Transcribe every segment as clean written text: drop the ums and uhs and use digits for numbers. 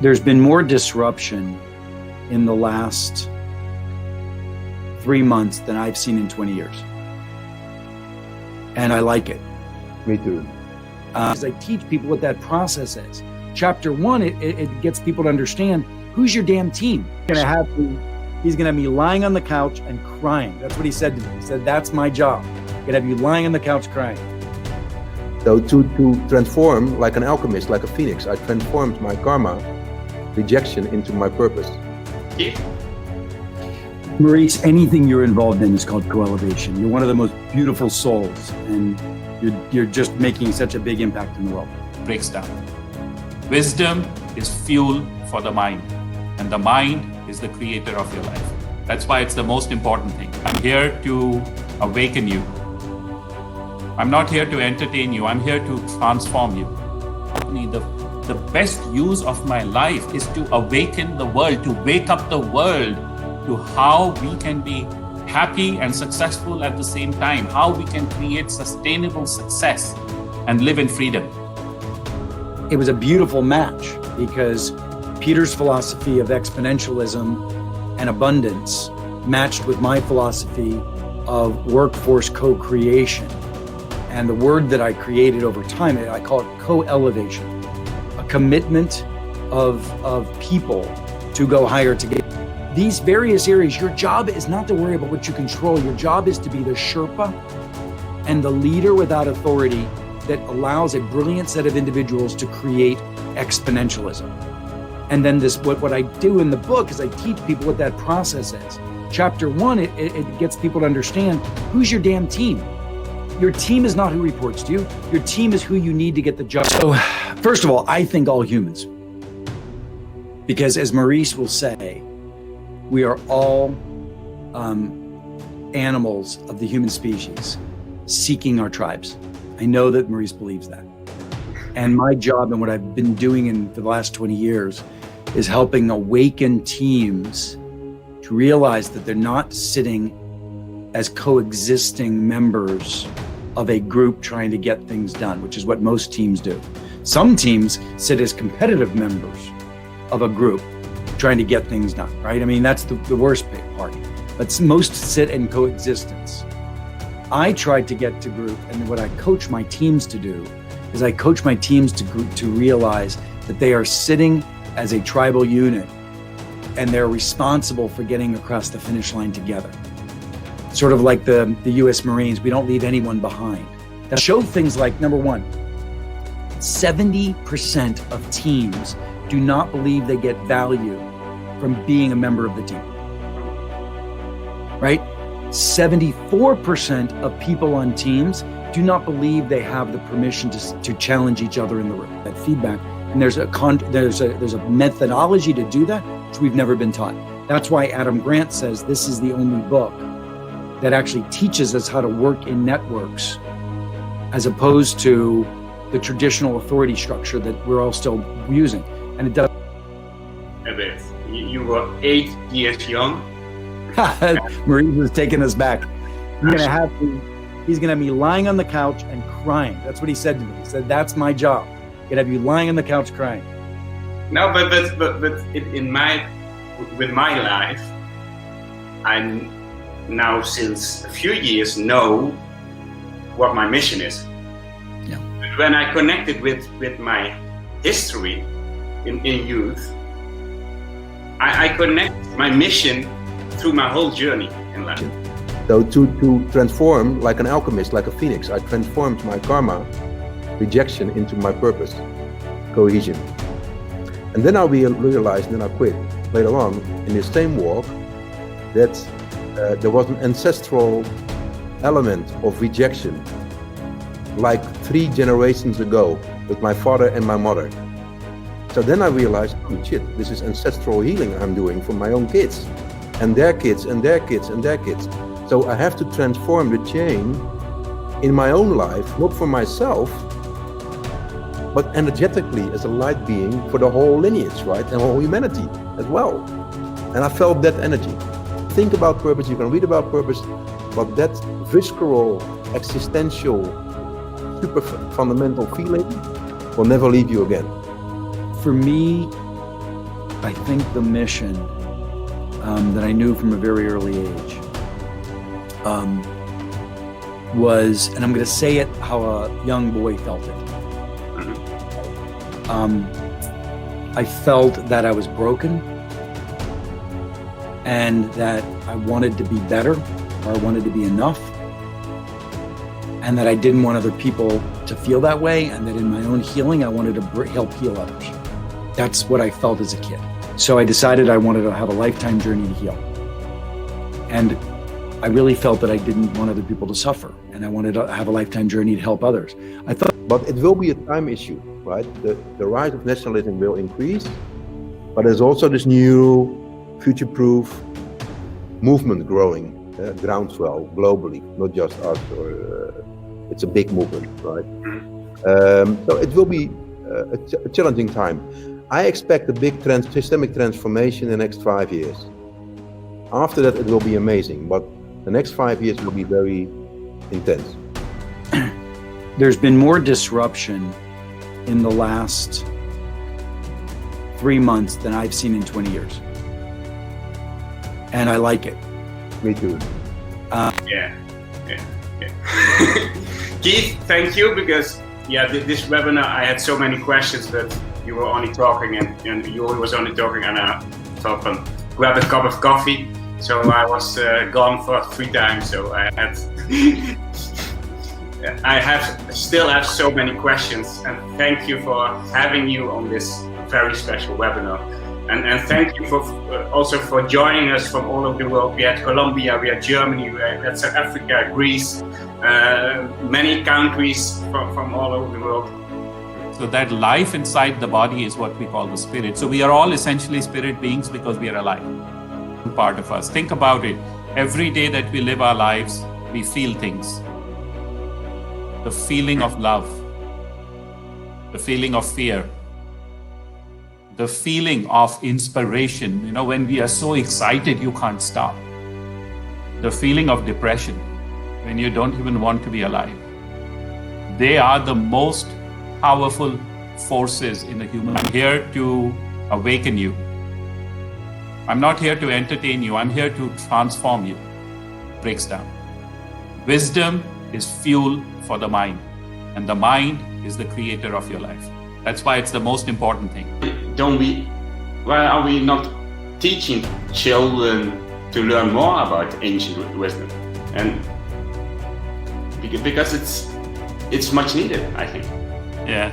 There's been more disruption in the last 3 months than I've seen in 20 years. And I like it. Me too. As I teach people what that process is. Chapter 1, it gets people to understand who's your damn team. He's gonna have me lying on the couch and crying. That's what he said to me. He said, that's my job. I'm gonna have you lying on the couch crying. So to transform like an alchemist, like a phoenix, I transformed my karma rejection into my purpose. Yeah. Maurice, anything you're involved in is called co-elevation. You're one of the most beautiful souls, and you're just making such a big impact in the world. Breaks down. Wisdom is fuel for the mind, and the mind is the creator of your life. That's why it's the most important thing. I'm here to awaken you. I'm not here to entertain you. I'm here to transform you. The best use of my life is to awaken the world, to wake up the world to how we can be happy and successful at the same time, how we can create sustainable success and live in freedom. It was a beautiful match because Peter's philosophy of exponentialism and abundance matched with my philosophy of workforce co-creation. And the word that I created over time, I call it co-elevation, a commitment of people to go higher together. These various areas, your job is not to worry about what you control. Your job is to be the Sherpa and the leader without authority that allows a brilliant set of individuals to create exponentialism. And then what I do in the book is I teach people what that process is. Chapter 1, it gets people to understand who's your damn team. Your team is not who reports to you. Your team is who you need to get the job. So first of all, I think all humans, because as Maurice will say, we are all animals of the human species seeking our tribes. I know that Maurice believes that. And my job and what I've been doing for the last 20 years is helping awaken teams to realize that they're not sitting as coexisting members of a group trying to get things done, which is what most teams do. Some teams sit as competitive members of a group trying to get things done, right? I mean, that's the worst part. But most sit in coexistence. I tried to get to group, and what I coach my teams to do is I coach my teams to realize that they are sitting as a tribal unit and they're responsible for getting across the finish line together. Sort of like the US Marines, we don't leave anyone behind. That show things like, number one, 70% of teams do not believe they get value from being a member of the team, right? 74% of people on teams do not believe they have the permission to challenge each other in the room. That feedback, and there's a methodology to do that, which we've never been taught. That's why Adam Grant says this is the only book that actually teaches us how to work in networks, as opposed to the traditional authority structure that we're all still using. And it does. A bit. You were 8 years young. Marie was taking us back. He's gonna have me lying on the couch and crying. That's what he said to me. He said, "That's my job. I'm gonna have you lying on the couch crying." No, but with my life, I now since a few years know what my mission is. Yeah. But when I connected with my history in youth, I connect my mission through my whole journey in life. So to transform like an alchemist, like a phoenix, I transformed my karma rejection into my purpose, cohesion. And then I realized, and then I quit later on in this same walk, that there was an ancestral element of rejection, like 3 generations ago with my father and my mother. So then I realized, oh shit, this is ancestral healing I'm doing for my own kids, and their kids, and their kids, and their kids. So I have to transform the chain in my own life, not for myself, but energetically as a light being for the whole lineage, right? And whole humanity as well. And I felt that energy. Think about purpose, you can read about purpose, but that visceral, existential, super fundamental feeling will never leave you again. For me, I think the mission that I knew from a very early age was, and I'm going to say it how a young boy felt it. I felt that I was broken and that I wanted to be better, or I wanted to be enough, and that I didn't want other people to feel that way, and that in my own healing, I wanted to help heal others. That's what I felt as a kid. So I decided I wanted to have a lifetime journey to heal. And I really felt that I didn't want other people to suffer, and I wanted to have a lifetime journey to help others. I thought, But it will be a time issue, right? The rise of nationalism will increase, but there's also this new future-proof movement growing, groundswell globally, not just us. It's a big movement, right? So it will be a challenging time. I expect a big systemic transformation in the next 5 years. After that, it will be amazing, but the next 5 years will be very intense. there's been more disruption in the last 3 months than I've seen in 20 years. And I like it. Me too. Yeah. Keith, thank you, because this webinar I had so many questions, but you were only talking and Yuri was only talking, and I thought, grab a cup of coffee. So I was gone for 3 times. So I still have so many questions, and thank you for having you on this very special webinar. And thank you for also for joining us from all over the world. We had Colombia, we had Germany, we had South Africa, Greece, many countries from all over the world. So that life inside the body is what we call the spirit. So we are all essentially spirit beings because we are alive. Part of us. Think about it. Every day that we live our lives, we feel things. The feeling of love, the feeling of fear, the feeling of inspiration. You know, when we are so excited, you can't stop. The feeling of depression, when you don't even want to be alive. They are the most powerful forces in the human life. I'm here to awaken you. I'm not here to entertain you. I'm here to transform you. Breaks down. Wisdom is fuel for the mind, and the mind is the creator of your life. That's why it's the most important thing. Why are we not teaching children to learn more about ancient wisdom? And because it's much needed, I think. Yeah.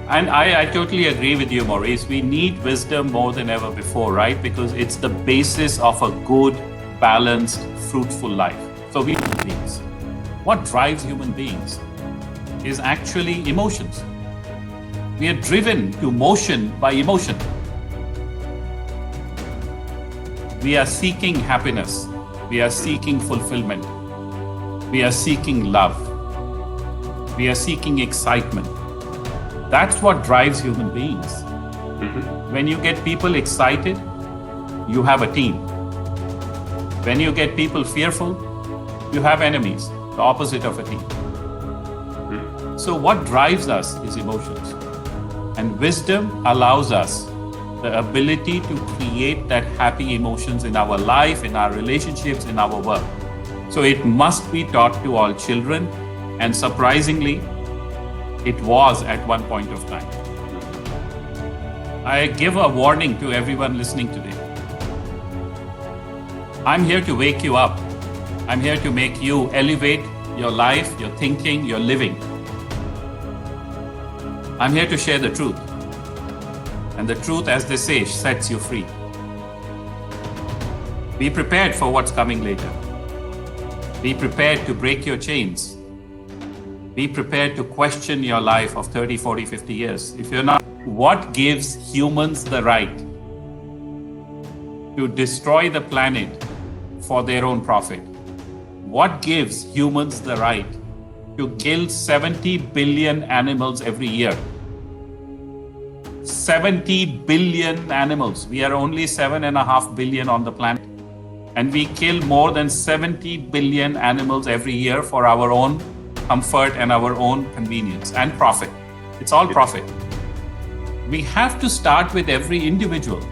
And I totally agree with you, Maurice. We need wisdom more than ever before, right? Because it's the basis of a good, balanced, fruitful life. So we human beings. What drives human beings is actually emotions. We are driven to motion by emotion. We are seeking happiness. We are seeking fulfillment. We are seeking love. We are seeking excitement. That's what drives human beings. Mm-hmm. When you get people excited, you have a team. When you get people fearful, you have enemies, the opposite of a team. Mm-hmm. So what drives us is emotions. And wisdom allows us the ability to create that happy emotions in our life, in our relationships, in our work. So it must be taught to all children, and surprisingly, it was at one point of time. I give a warning to everyone listening today. I'm here to wake you up. I'm here to make you elevate your life, your thinking, your living. I'm here to share the truth. And the truth, as they say, sets you free. Be prepared for what's coming later. Be prepared to break your chains. Be prepared to question your life of 30, 40, 50 years. If you're not, what gives humans the right to destroy the planet for their own profit? What gives humans the right to kill 70 billion animals every year? 70 billion animals. We are only 7.5 billion on the planet. And we kill more than 70 billion animals every year for our own comfort and our own convenience and profit. It's all profit. We have to start with every individual.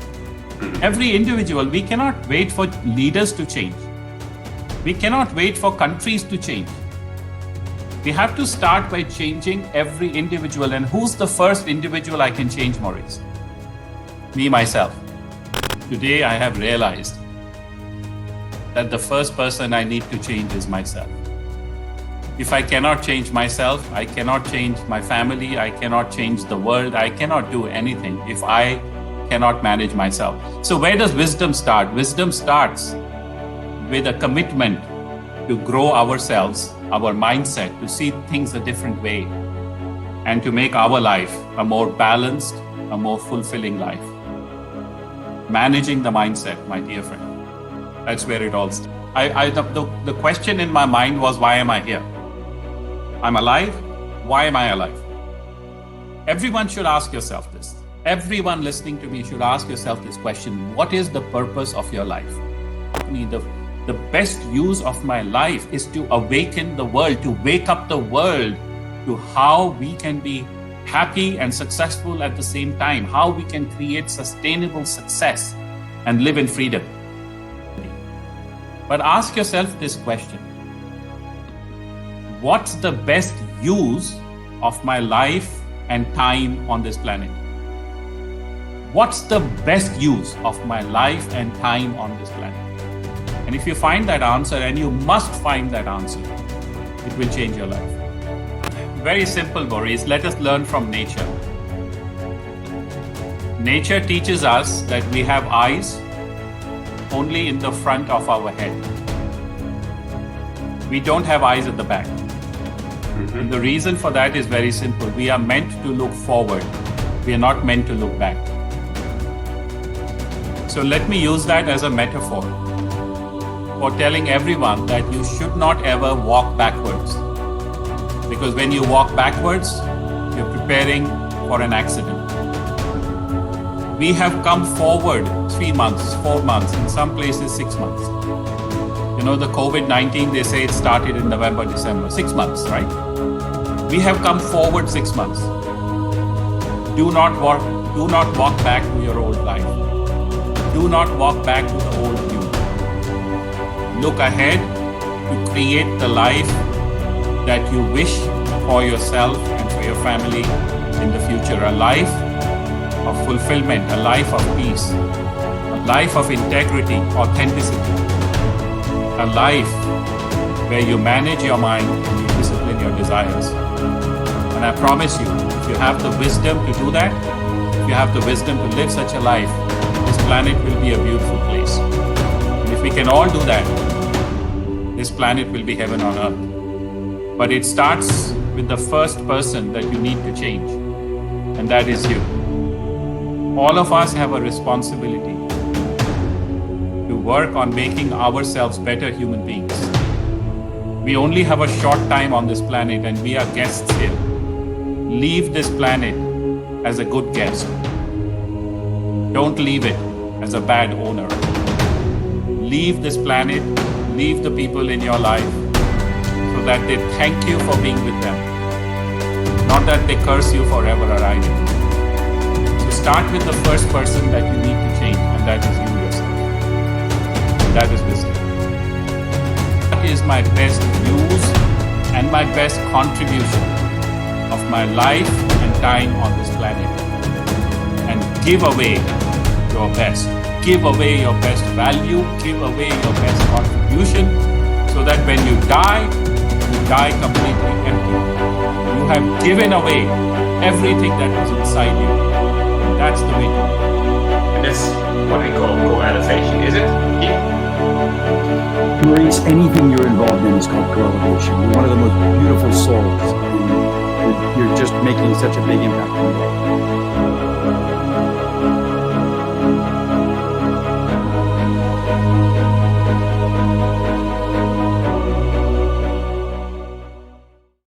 Every individual, we cannot wait for leaders to change. We cannot wait for countries to change. We have to start by changing every individual. And who's the first individual I can change, Maurice? Me, myself. Today I have realized that the first person I need to change is myself. If I cannot change myself, I cannot change my family, I cannot change the world, I cannot do anything if I cannot manage myself. So where does wisdom start? Wisdom starts with a commitment to grow ourselves, our mindset, to see things a different way, and to make our life a more balanced, a more fulfilling life. Managing the mindset, my dear friend. That's where it all starts. The question in my mind was, why am I here? I'm alive. Why am I alive? Everyone should ask yourself this. Everyone listening to me should ask yourself this question. What is the purpose of your life? The best use of my life is to awaken the world, to wake up the world to how we can be happy and successful at the same time, how we can create sustainable success and live in freedom. But ask yourself this question. What's the best use of my life and time on this planet? What's the best use of my life and time on this planet? And if you find that answer, and you must find that answer, it will change your life. Very simple, Maurice. Let us learn from nature. Nature teaches us that we have eyes only in the front of our head. We don't have eyes at the back. And the reason for that is very simple. We are meant to look forward. We are not meant to look back. So let me use that as a metaphor for telling everyone that you should not ever walk backwards. Because when you walk backwards, you're preparing for an accident. We have come forward 3 months, 4 months, in some places 6 months. You know, the COVID-19, they say it started in November, December, 6 months, right? We have come forward 6 months. Do not walk back to your old life. Do not walk back to the old you. Look ahead to create the life that you wish for yourself and for your family in the future. A life of fulfillment, a life of peace, a life of integrity, authenticity, a life where you manage your mind and you discipline your desires. And I promise you, if you have the wisdom to do that, if you have the wisdom to live such a life, this planet will be a beautiful place. And if we can all do that, this planet will be heaven on earth. But it starts with the first person that you need to change, and that is you. All of us have a responsibility to work on making ourselves better human beings. We only have a short time on this planet, and we are guests here. Leave this planet as a good guest. Don't leave it as a bad owner. Leave this planet, leave the people in your life so that they thank you for being with them. Not that they curse you forever or either. So start with the first person that you need to change, and that is you yourself. And that is wisdom. What is my best use and my best contribution of my life and time on this planet? And give away your best. Give away your best value. Give away your best contribution, so that when you die completely empty. You have given away everything that was inside you. And that's the way to do it. And that's what we call co-elevation, is it? Maurice, anything you're involved in is called co-elevation. You're one of the most beautiful souls, and you're just making such a big impact on the world.